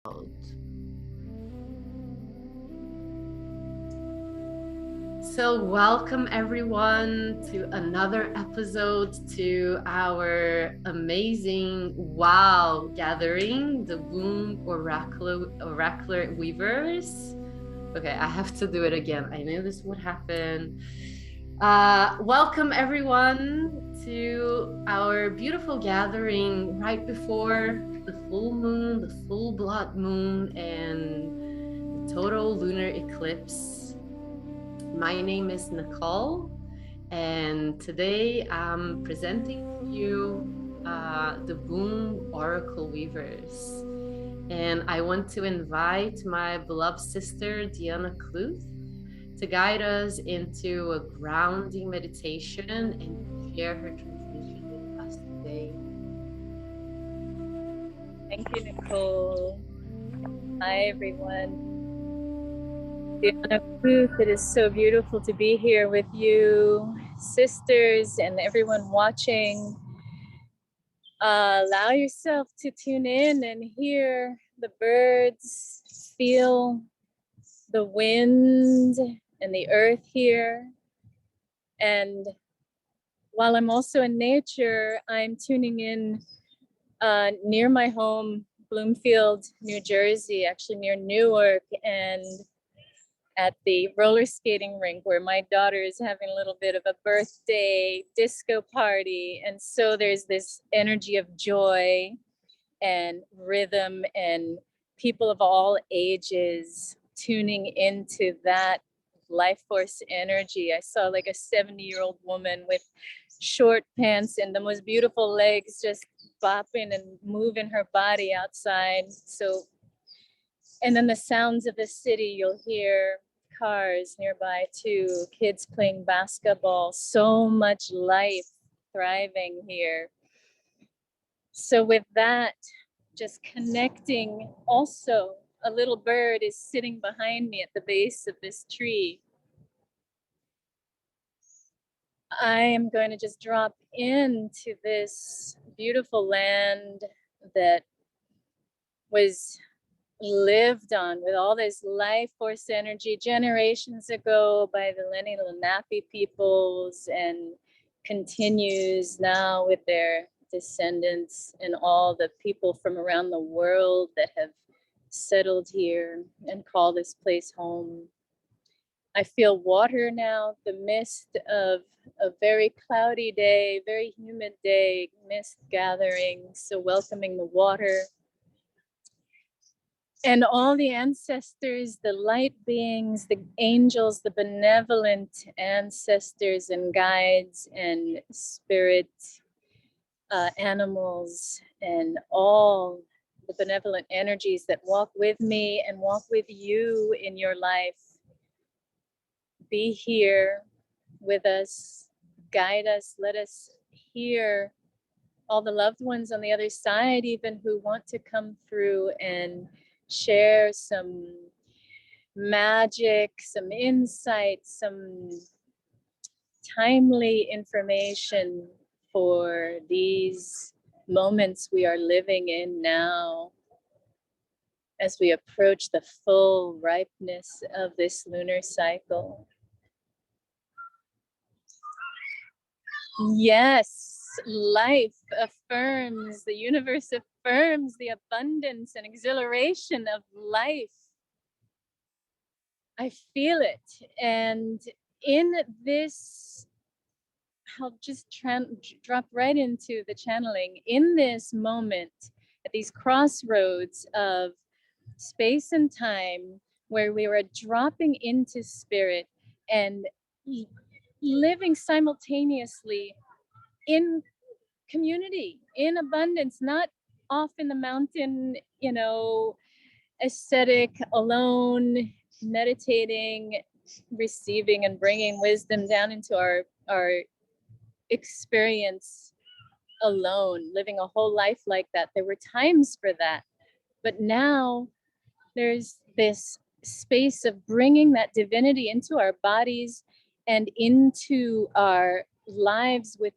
So welcome everyone to another episode to our amazing wow gathering, the Womb Oracular Weavers. Okay, I have to do it again. I knew this would happen. Welcome everyone to our beautiful gathering right before the full moon, the full blood moon, and the total lunar eclipse. My name is Nicole, and today I'm presenting to you the Womb Oracle Weavers. And I want to invite my beloved sister, Diana Cluth, to guide us into a grounding meditation and share her transmission with us today. Thank you, Nicole. Hi, everyone. Diana Cluth, it is so beautiful to be here with you, sisters, and everyone watching. Allow yourself to tune in and hear the birds, feel the wind and the earth here. And while I'm also in nature, I'm tuning in near my home, Bloomfield, New Jersey, actually near Newark, and at the roller skating rink where my daughter is having a little bit of a birthday disco party. And so there's this energy of joy and rhythm and people of all ages tuning into that life force energy. I saw like a 70-year-old woman with short pants and the most beautiful legs just bopping and moving her body outside. So, and then the sounds of the city, you'll hear cars nearby too, kids playing basketball, so much life thriving here. So with that, just connecting, also a little bird is sitting behind me at the base of this tree. I am going to just drop into this beautiful land that was lived on with all this life force energy generations ago by the Lenni Lenape peoples and continues now with their descendants and all the people from around the world that have settled here and call this place home. I feel water now, the mist of a very cloudy day, very humid day, mist gathering, so welcoming the water. And all the ancestors, the light beings, the angels, the benevolent ancestors and guides and spirit animals, and all the benevolent energies that walk with me and walk with you in your life. Be here with us, guide us, let us hear all the loved ones on the other side, even who want to come through and share some magic, some insight, some timely information for these moments we are living in now as we approach the full ripeness of this lunar cycle. Yes, life affirms, the universe affirms the abundance and exhilaration of life. I feel it. And in this, I'll just drop right into the channeling. In this moment, at these crossroads of space and time, where we were dropping into spirit and living simultaneously in community, in abundance, not off in the mountain, ascetic, alone, meditating, receiving and bringing wisdom down into our experience alone, living a whole life like that. There were times for that, but now there's this space of bringing that divinity into our bodies and into our lives with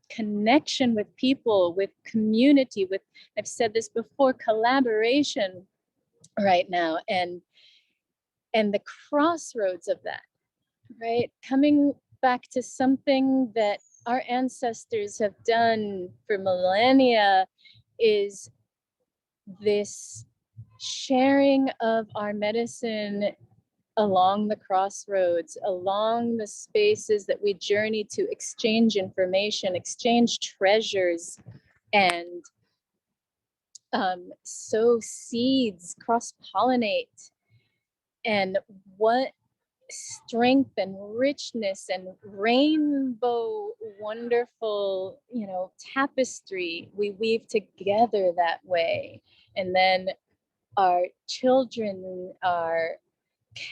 connection with people, with community, with, I've said this before, collaboration, right now, and the crossroads of that, right? Coming back to something that our ancestors have done for millennia is this sharing of our medicine along the crossroads, along the spaces that we journey to exchange information, exchange treasures, and sow seeds, cross-pollinate. And what strength and richness and rainbow wonderful, you know, tapestry we weave together that way. And then our children are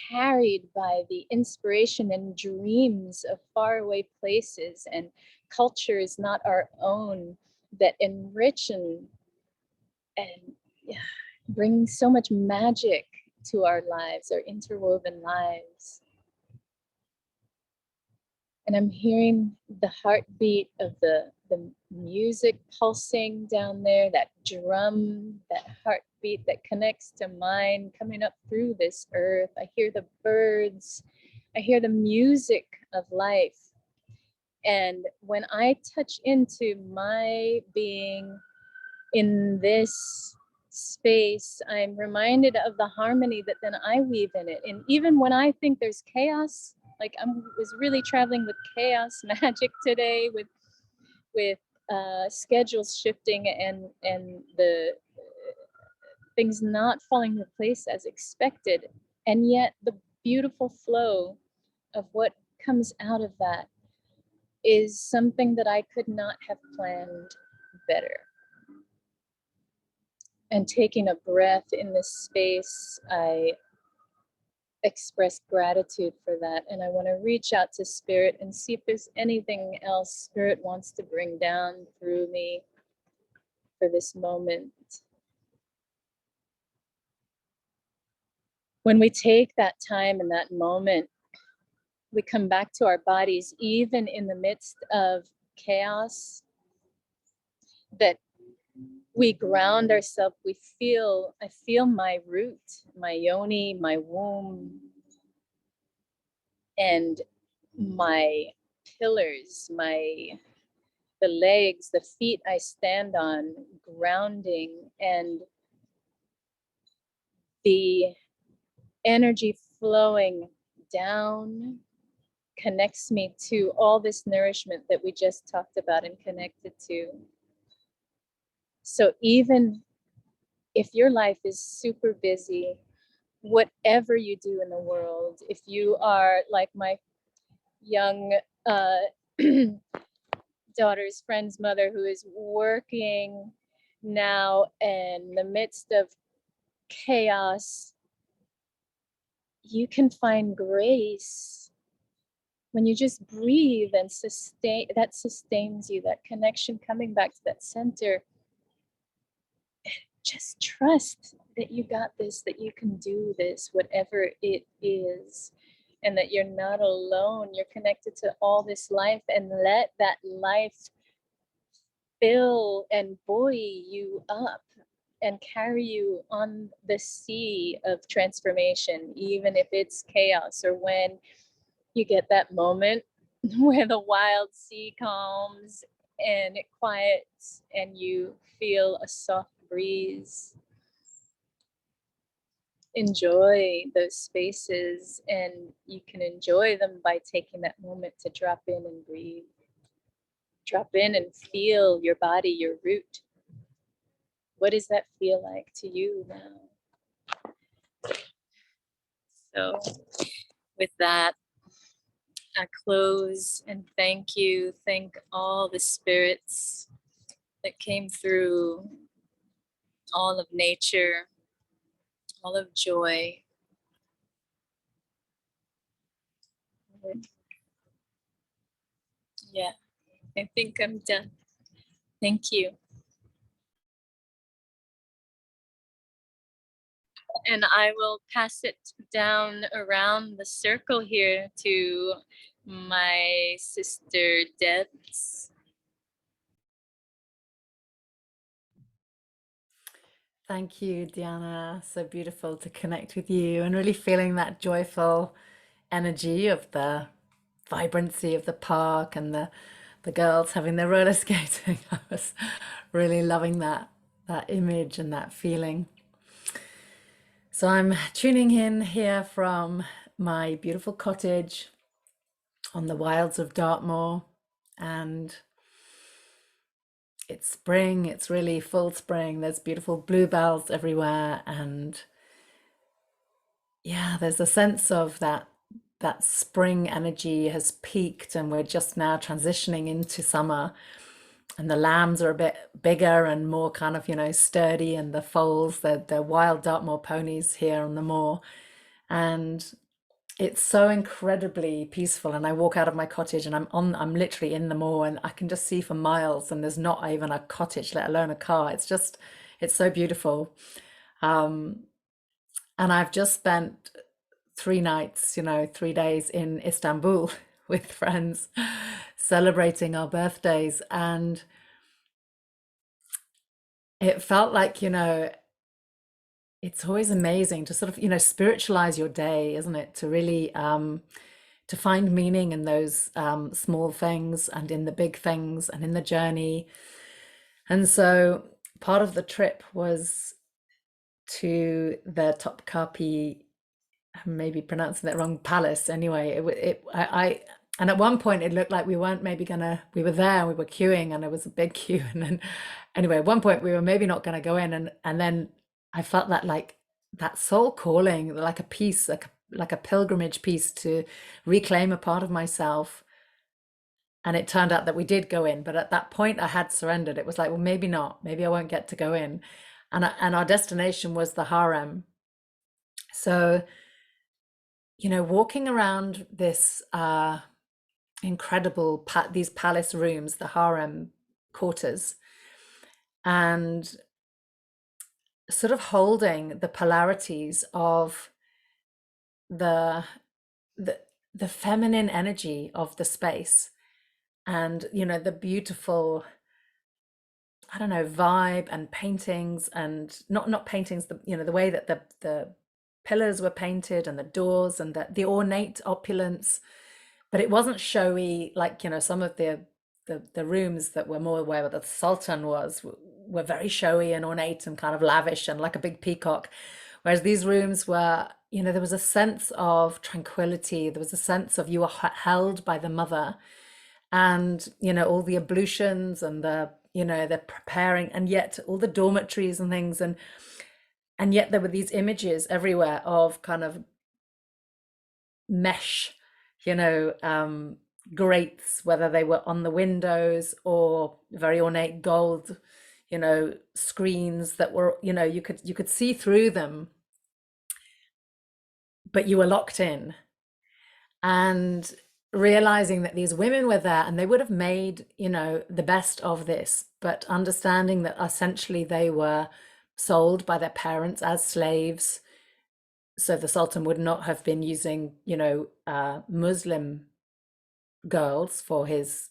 carried by the inspiration and dreams of faraway places and cultures not our own that enrich and yeah, bring so much magic to our lives, our interwoven lives. And I'm hearing the heartbeat of the music pulsing down there, that drum, that heartbeat that connects to mine coming up through this earth. I hear the birds, I hear the music of life. And when I touch into my being in this space, I'm reminded of the harmony that then I weave in it. And even when I think there's chaos, like I was really traveling with chaos magic today, with schedules shifting and the things not falling into place as expected, and yet the beautiful flow of what comes out of that is something that I could not have planned better. And taking a breath in this space, I express gratitude for that. And I want to reach out to Spirit and see if there's anything else Spirit wants to bring down through me for this moment. When we take that time and that moment, we come back to our bodies, even in the midst of chaos, that we ground ourselves. I feel my root, my yoni, my womb, and my pillars, the legs, the feet I stand on, grounding, and the energy flowing down connects me to all this nourishment that we just talked about and connected to. So even if your life is super busy, whatever you do in the world, if you are like my young daughter's friend's mother who is working now in the midst of chaos, you can find grace when you just breathe and sustain. That sustains you, that connection, coming back to that center. Just trust that you got this, that you can do this, whatever it is, and that you're not alone. You're connected to all this life, and let that life fill and buoy you up and carry you on the sea of transformation, even if it's chaos, or when you get that moment where the wild sea calms and it quiets and you feel a soft breeze. Enjoy those spaces, and you can enjoy them by taking that moment to drop in and breathe. Drop in and feel your body, your root. What does that feel like to you now? So with that, I close and thank you. Thank all the spirits that came through, all of nature, all of joy. Yeah, I think I'm done. Thank you. And I will pass it down around the circle here to my sister Debs. Thank you, Diana. So beautiful to connect with you and really feeling that joyful energy of the vibrancy of the park and the girls having their roller skating. I was really loving that image and that feeling. So I'm tuning in here from my beautiful cottage on the wilds of Dartmoor, and it's spring. It's really full spring. There's beautiful bluebells everywhere, and yeah, there's a sense of that spring energy has peaked, and we're just now transitioning into summer. And the lambs are a bit bigger and more kind of, sturdy, and the foals, the wild Dartmoor ponies here on the moor. And it's so incredibly peaceful. And I walk out of my cottage and I'm literally in the moor, and I can just see for miles, and there's not even a cottage, let alone a car. It's so beautiful. And I've just spent 3 nights, 3 days in Istanbul with friends celebrating our birthdays. And it felt like, it's always amazing to sort of, spiritualize your day, isn't it? To really to find meaning in those small things and in the big things and in the journey. And so part of the trip was to the Topkapi, maybe pronouncing that wrong, palace. Anyway, and at one point it looked like we weren't maybe gonna, we were there and we were queuing and there was a big queue. And then anyway, at one point we were maybe not gonna go in. And then I felt that, like, that soul calling, like a piece, like a pilgrimage piece to reclaim a part of myself. And it turned out that we did go in, but at that point I had surrendered. It was like, well, maybe not, maybe I won't get to go in. And our destination was the harem. So, walking around this incredible these palace rooms, the harem quarters, and sort of holding the polarities of the the feminine energy of the space, and the beautiful, I don't know, vibe, and paintings, and not paintings, the way that the pillars were painted, and the doors, and the ornate opulence. But it wasn't showy like, some of the rooms that were more where the Sultan were very showy and ornate and kind of lavish and like a big peacock. Whereas these rooms were, there was a sense of tranquility. There was a sense of you were held by the mother, and, all the ablutions and the preparing, and yet all the dormitories and things. And yet there were these images everywhere of kind of mesh, grates, whether they were on the windows or very ornate gold, screens that were, you could see through them, but you were locked in. And realizing that these women were there, and they would have made, the best of this, but understanding that essentially they were sold by their parents as slaves. So the Sultan would not have been using, Muslim girls for his,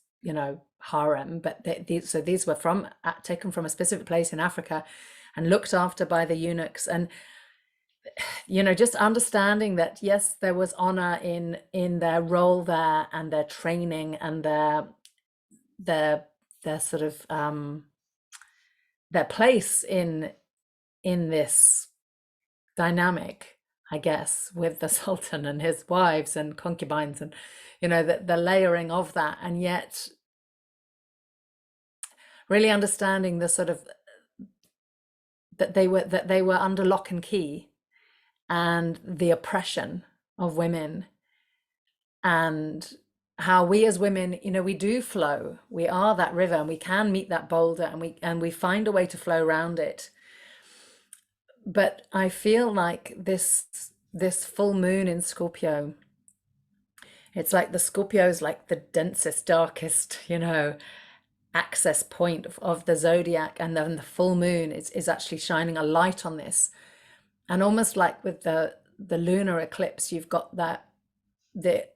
harem, but so these were taken from a specific place in Africa and looked after by the eunuchs. And just understanding that, yes, there was honor in their role there, and their training, and their sort of their place in this dynamic, I guess, with the Sultan and his wives and concubines, and the layering of that. And yet really understanding the sort of that they were under lock and key, and the oppression of women, and how we as women, we do flow. We are that river, and we can meet that boulder, and we find a way to flow around it. But I feel like this full moon in Scorpio, it's like the Scorpio is like the densest, darkest, access point of the zodiac, and then the full moon is actually shining a light on this. And almost like with the lunar eclipse, you've got that the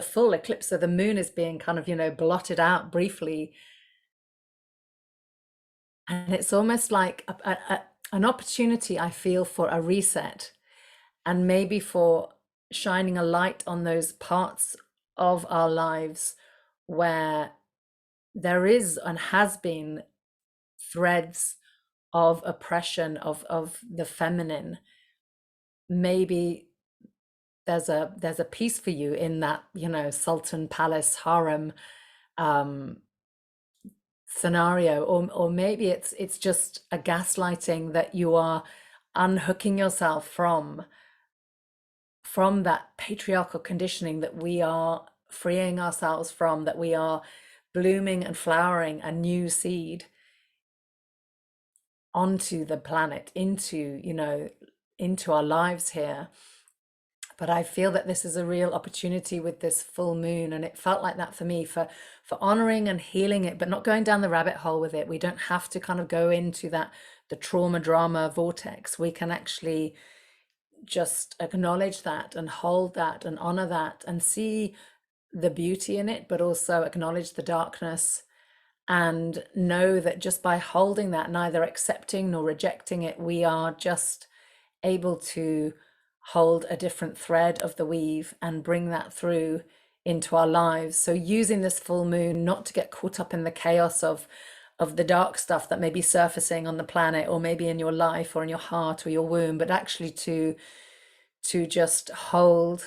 full eclipse, so the moon is being kind of, blotted out briefly. And it's almost like an opportunity, I feel, for a reset, and maybe for shining a light on those parts of our lives where there is and has been threads of oppression of the feminine. Maybe there's a piece for you in that, you know, Sultan Palace harem scenario, or maybe it's just a gaslighting that you are unhooking yourself from that patriarchal conditioning, that we are freeing ourselves from, that we are blooming and flowering a new seed onto the planet, into, you know, into our lives here. But I feel that this is a real opportunity with this full moon, and it felt like that for me, for honoring and healing it, but not going down the rabbit hole with it. We don't have to kind of go into that, the trauma drama vortex. We can actually just acknowledge that and hold that and honor that and see the beauty in it, but also acknowledge the darkness, and know that just by holding that, neither accepting nor rejecting it, we are just able to hold a different thread of the weave and bring that through into our lives. So using this full moon not to get caught up in the chaos of the dark stuff that may be surfacing on the planet, or maybe in your life or in your heart or your womb, but actually to just hold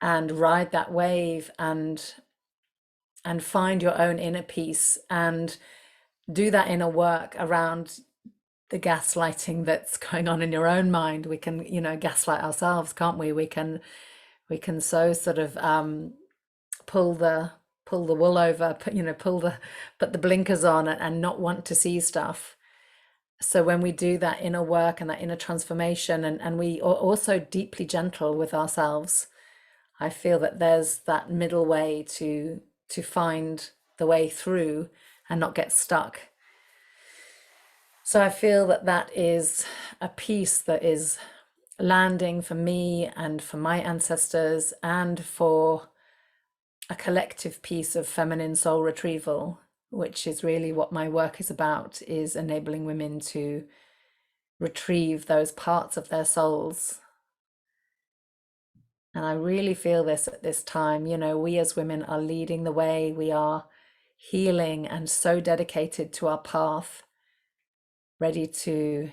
and ride that wave and find your own inner peace, and do that inner work around the gaslighting that's going on in your own mind. We can, you know, gaslight ourselves, can't we? We can so sort of pull the wool over, you know, put the blinkers on and not want to see stuff. So when we do that inner work and that inner transformation, and we are also deeply gentle with ourselves, I feel that there's that middle way to find the way through and not get stuck. So I feel that that is a piece that is landing for me and for my ancestors, and for a collective piece of feminine soul retrieval, which is really what my work is about, is enabling women to retrieve those parts of their souls. And I really feel this at this time. You know, we as women are leading the way. We are healing and so dedicated to our path, ready to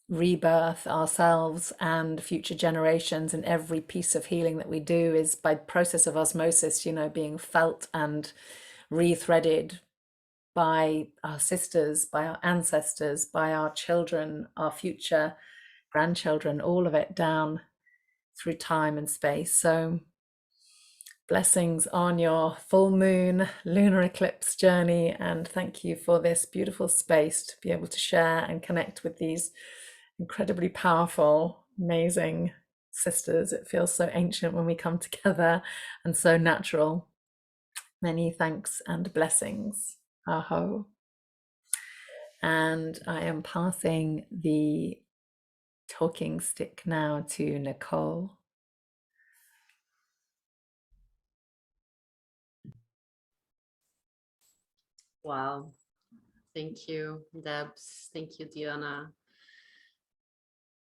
rebirth ourselves and future generations. And every piece of healing that we do is by process of osmosis, you know, being felt and rethreaded by our sisters, by our ancestors, by our children, our future grandchildren, all of it down through time and space. So blessings on your full moon lunar eclipse journey, and thank you for this beautiful space to be able to share and connect with these incredibly powerful, amazing sisters. It feels so ancient when we come together, and so natural. Many thanks and blessings. Aho. And I am passing the talking stick now to Nicole. Wow. Thank you, Debs. Thank you, Diana.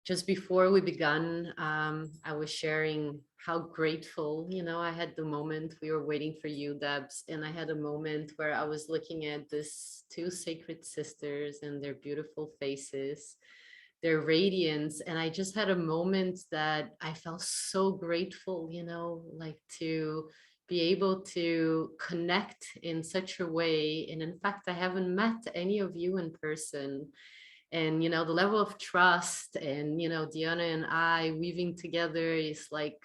Just before we began, I was sharing how grateful, you know, I had the moment we were waiting for you, Debs, and I had a moment where I was looking at this two sacred sisters and their beautiful faces, their radiance, and I just had a moment that I felt so grateful, you know, like to be able to connect in such a way. And in fact, I haven't met any of you in person, and you know, the level of trust, and you know, Diana and I weaving together is like,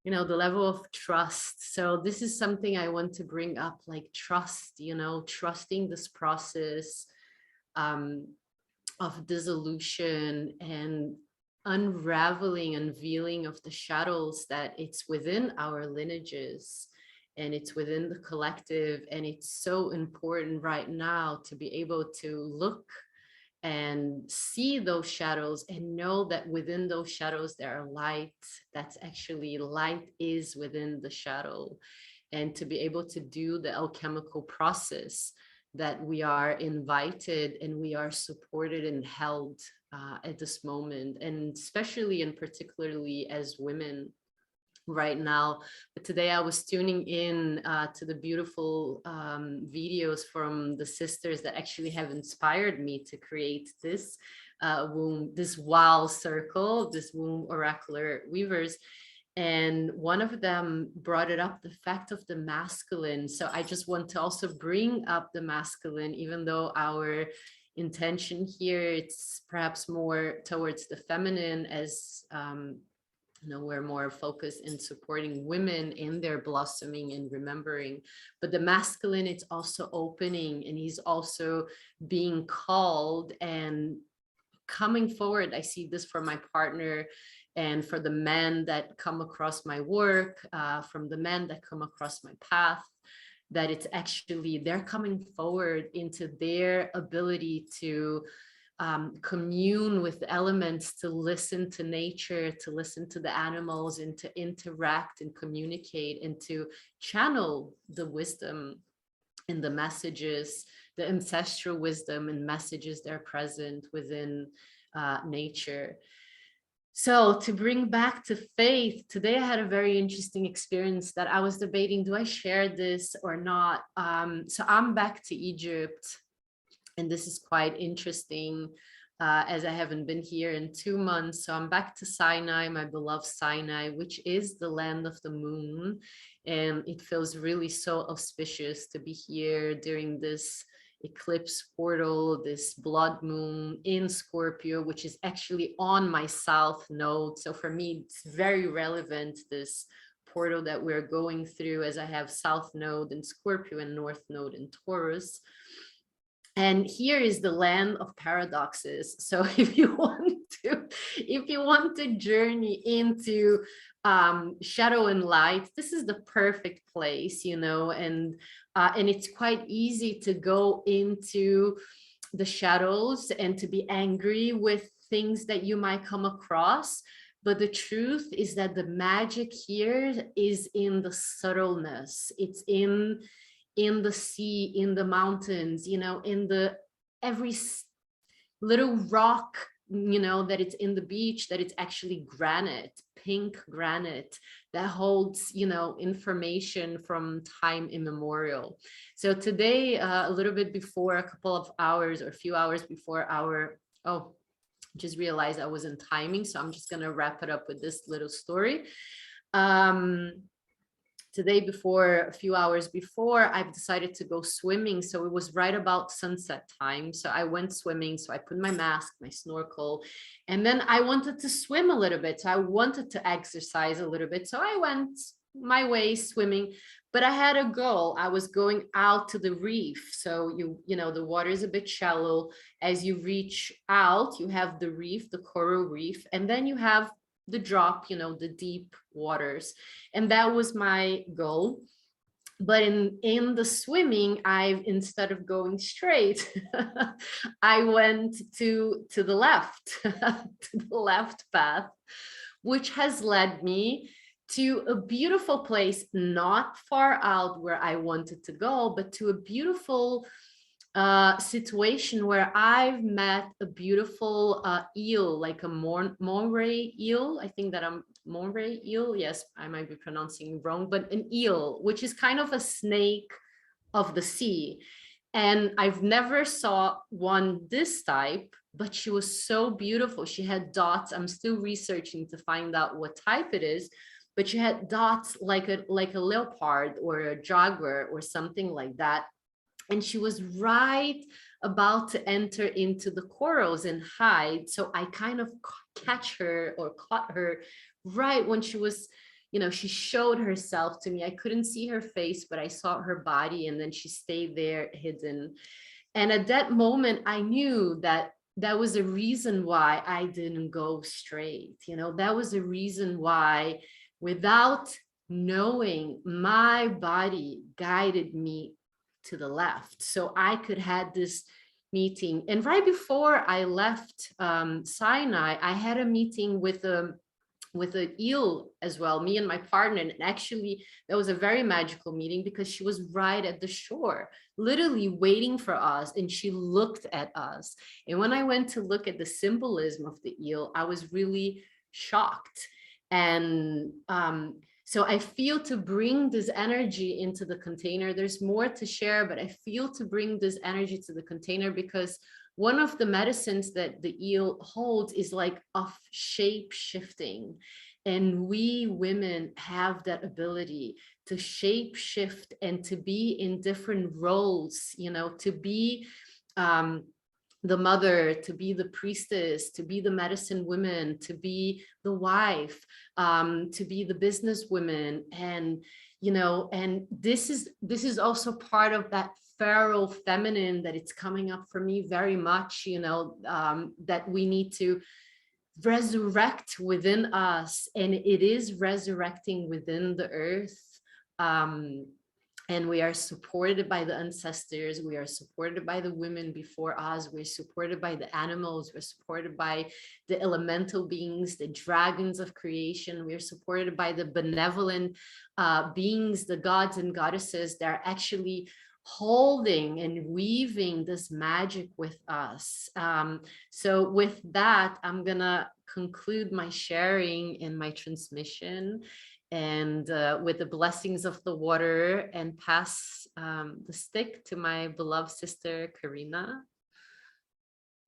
you know, the level of trust. So this is something I want to bring up, like trust, you know, trusting this process of dissolution and unraveling, unveiling of the shadows that it's within our lineages, and it's within the collective. And it's so important right now to be able to look and see those shadows and know that within those shadows there are light. That's actually light is within the shadow, and to be able to do the alchemical process that we are invited and we are supported and held at this moment, and especially and particularly as women right now. But today I was tuning in to the beautiful videos from the sisters that actually have inspired me to create this womb, this wow circle, this womb oracular weavers. And one of them brought it up, the fact of the masculine. So I just want to also bring up the masculine, even though our intention here, it's perhaps more towards the feminine, as we're more focused in supporting women in their blossoming and remembering. But the masculine, it's also opening, and he's also being called and coming forward. I see this for my partner and for the men that come across my work, from the men that come across my path, that it's actually they're coming forward into their ability to commune with the elements, to listen to nature, to listen to the animals, and to interact and communicate and to channel the wisdom and the messages, the ancestral wisdom and messages that are present within nature. So to bring back to faith, today I had a very interesting experience that I was debating, do I share this or not? So I'm back to Egypt, and this is quite interesting as I haven't been here in 2 months. So I'm back to Sinai, my beloved Sinai, which is the land of the moon. And it feels really so auspicious to be here during this eclipse portal, this blood moon in Scorpio, which is actually on my south node. So for me, it's very relevant, this portal that we're going through, as I have south node in Scorpio and north node in Taurus. And here is the land of paradoxes. So if you want to journey into shadow and light, this is the perfect place, and it's quite easy to go into the shadows and to be angry with things that you might come across. But the truth is that the magic here is in the subtleness. It's in the sea, in the mountains, in the every little rock, that it's in the beach, that it's actually granite, pink granite that holds, information from time immemorial. So today, a little bit before, a couple of hours or a few hours before just realized I wasn't timing. So I'm just going to wrap it up with this little story. Today, a few hours before, I've decided to go swimming. So it was right about sunset time. So I went swimming. So I put my mask, my snorkel, and then I wanted to swim a little bit. So I wanted to exercise a little bit. So I went my way swimming, but I had a goal. I was going out to the reef. So the water is a bit shallow. As you reach out, you have the reef, the coral reef, and then you have the drop, the deep waters. And that was my goal. But in the swimming, instead of going straight, I went to the left, to the left path, which has led me to a beautiful place, not far out where I wanted to go, but to a beautiful situation where I've met a beautiful eel, like a moray eel. I think that I'm moray eel. Yes, I might be pronouncing wrong, but an eel, which is kind of a snake of the sea. And I've never saw one this type, but she was so beautiful. She had dots. I'm still researching to find out what type it is, but she had dots like a leopard or a jaguar or something like that. And she was right about to enter into the corals and hide. So I kind of caught her right when she was, she showed herself to me. I couldn't see her face, but I saw her body, and then she stayed there hidden. And at that moment, I knew that was a reason why I didn't go straight. That was a reason why, without knowing, my body guided me to the left, so I could have this meeting. And right before I left Sinai, I had a meeting with a with an eel as well, me and my partner. And actually that was a very magical meeting because she was right at the shore, literally waiting for us, and she looked at us. And when I went to look at the symbolism of the eel, I was really shocked. And so I feel to bring this energy into the container. There's more to share, but I feel to bring this energy to the container because one of the medicines that the eel holds is like of shape shifting. And we women have that ability to shape shift and to be in different roles, you know, to be the mother, to be the priestess, to be the medicine woman, to be the wife, to be the business woman. And, you know, and this is also part of that feral feminine that it's coming up for me very much, you know, that we need to resurrect within us, and it is resurrecting within the earth. And we are supported by the ancestors, we are supported by the women before us, we're supported by the animals, we're supported by the elemental beings, the dragons of creation, we're supported by the benevolent beings, the gods and goddesses that are actually holding and weaving this magic with us. So with that, I'm gonna conclude my sharing and my transmission, and with the blessings of the water, and pass the stick to my beloved sister, Karina.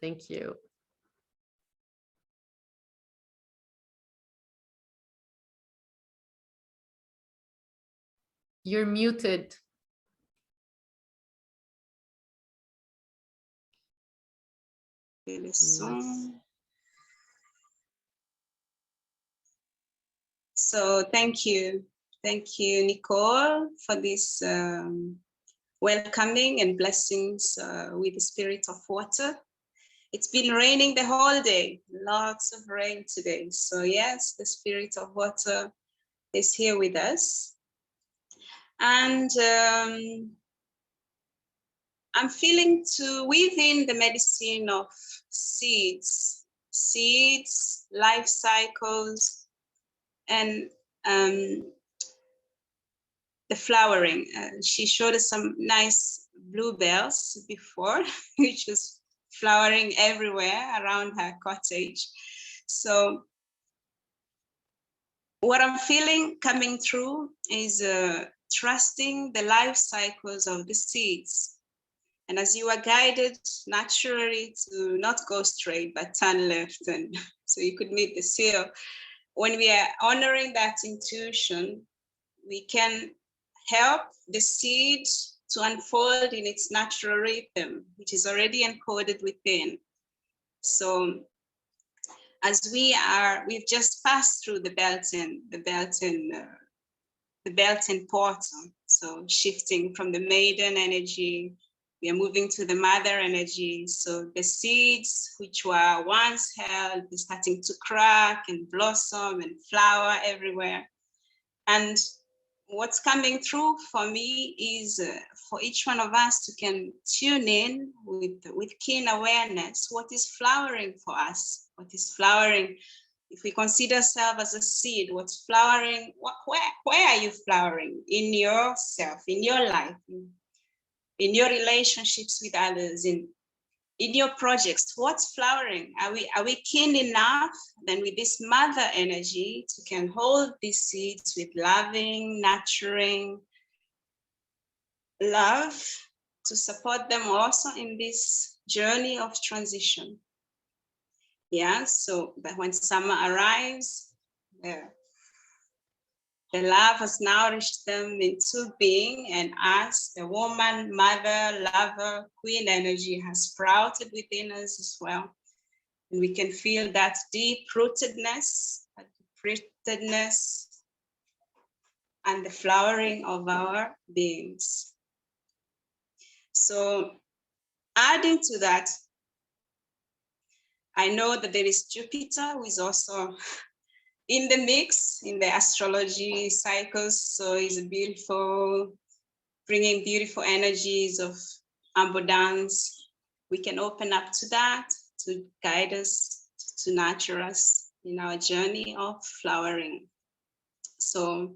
Thank you. You're muted. So thank you, Nicole, for this welcoming and blessings with the spirit of water. It's been raining the whole day, lots of rain today. So yes, the spirit of water is here with us. And I'm feeling to weave in the medicine of seeds, life cycles, and the flowering. She showed us some nice bluebells before, which was flowering everywhere around her cottage. So what I'm feeling coming through is trusting the life cycles of the seeds. And as you are guided naturally to not go straight, but turn left, and so you could meet the seal. When we are honoring that intuition, we can help the seed to unfold in its natural rhythm, which is already encoded within. So as we've just passed through the Beltane portal. So shifting from the maiden energy, we are moving to the mother energy. So the seeds which were once held is starting to crack and blossom and flower everywhere. And what's coming through for me is for each one of us to can tune in with keen awareness. What is flowering for us? What is flowering? If we consider ourselves as a seed, what's flowering? Where are you flowering? In yourself, in your life, in your relationships with others, in your projects. What's flowering? Are we keen enough then with this mother energy to can hold these seeds with loving, nurturing love to support them also in this journey of transition? Yeah, so that when summer arrives, the love has nourished them into being, and us, the woman, mother, lover, queen energy has sprouted within us as well. And we can feel that deep rootedness, and the flowering of our beings. So adding to that, I know that there is Jupiter, who is also in the mix, in the astrology cycles. So he's beautiful, bringing beautiful energies of abundance. We can open up to that to guide us, to nurture us. in our journey of flowering. So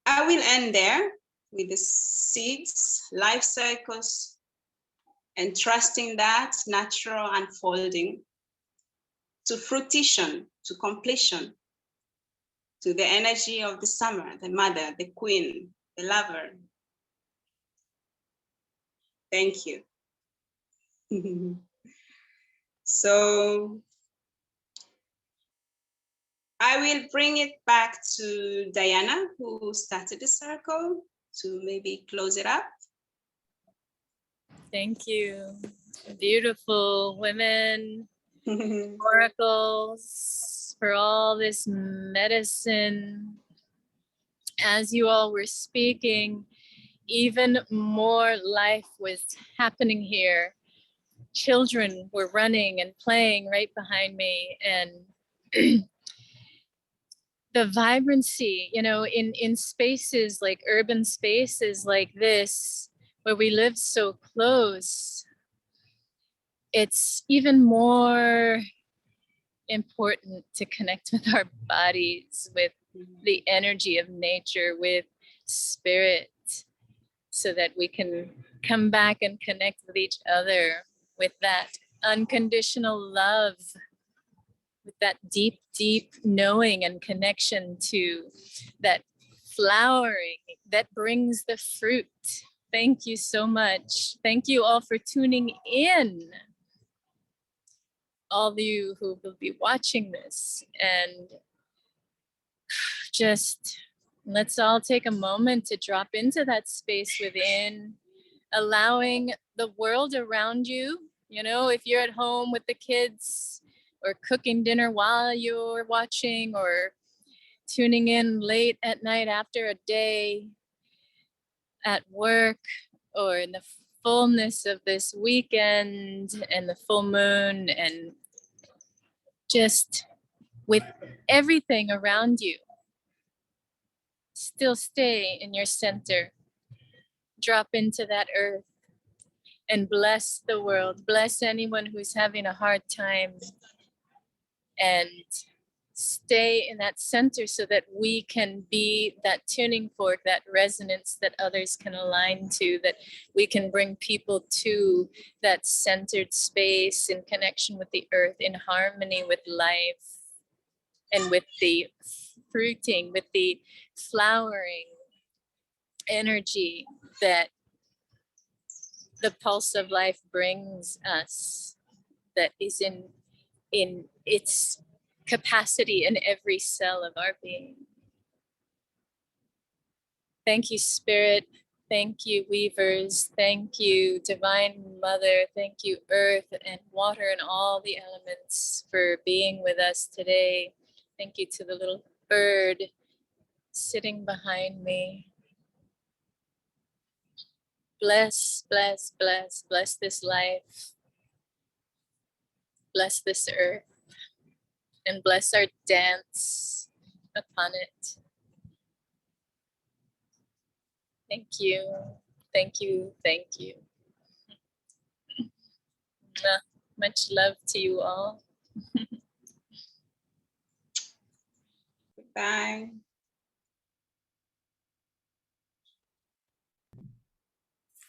I will end there with the seeds, life cycles, and trusting that natural unfolding to fruition, to completion, to the energy of the summer, the mother, the queen, the lover. Thank you. So I will bring it back to Diana, who started the circle, to maybe close it up. Thank you. Beautiful women, oracles, for all this medicine. As you all were speaking, even more life was happening here. Children were running and playing right behind me, and the vibrancy, you know, in spaces like urban spaces like this, where we live so close, it's even more important to connect with our bodies, with the energy of nature, with spirit, so that we can come back and connect with each other with that unconditional love, with that deep, deep knowing and connection to that flowering that brings the fruit. Thank you so much. Thank you all for tuning in. All of you who will be watching this, and just let's all take a moment to drop into that space within, allowing the world around you. You know, if you're at home with the kids or cooking dinner while you're watching, or tuning in late at night after a day at work, or in the fullness of this weekend and the full moon, and just with everything around you, still stay in your center. Drop into that earth and bless the world. Bless anyone who's having a hard time, and stay in that center so that we can be that tuning fork, that resonance that others can align to, that we can bring people to that centered space in connection with the earth, in harmony with life, and with the fruiting, with the flowering energy that the pulse of life brings us, that is in its capacity in every cell of our being. Thank you, Spirit. Thank you, Weavers. Thank you, Divine Mother. Thank you, Earth and Water and all the elements, for being with us today. Thank you to the little bird sitting behind me. Bless, bless, bless, bless this life. Bless this earth. And bless our dance upon it. Thank you. Thank you. Thank you. Much love to you all. Bye.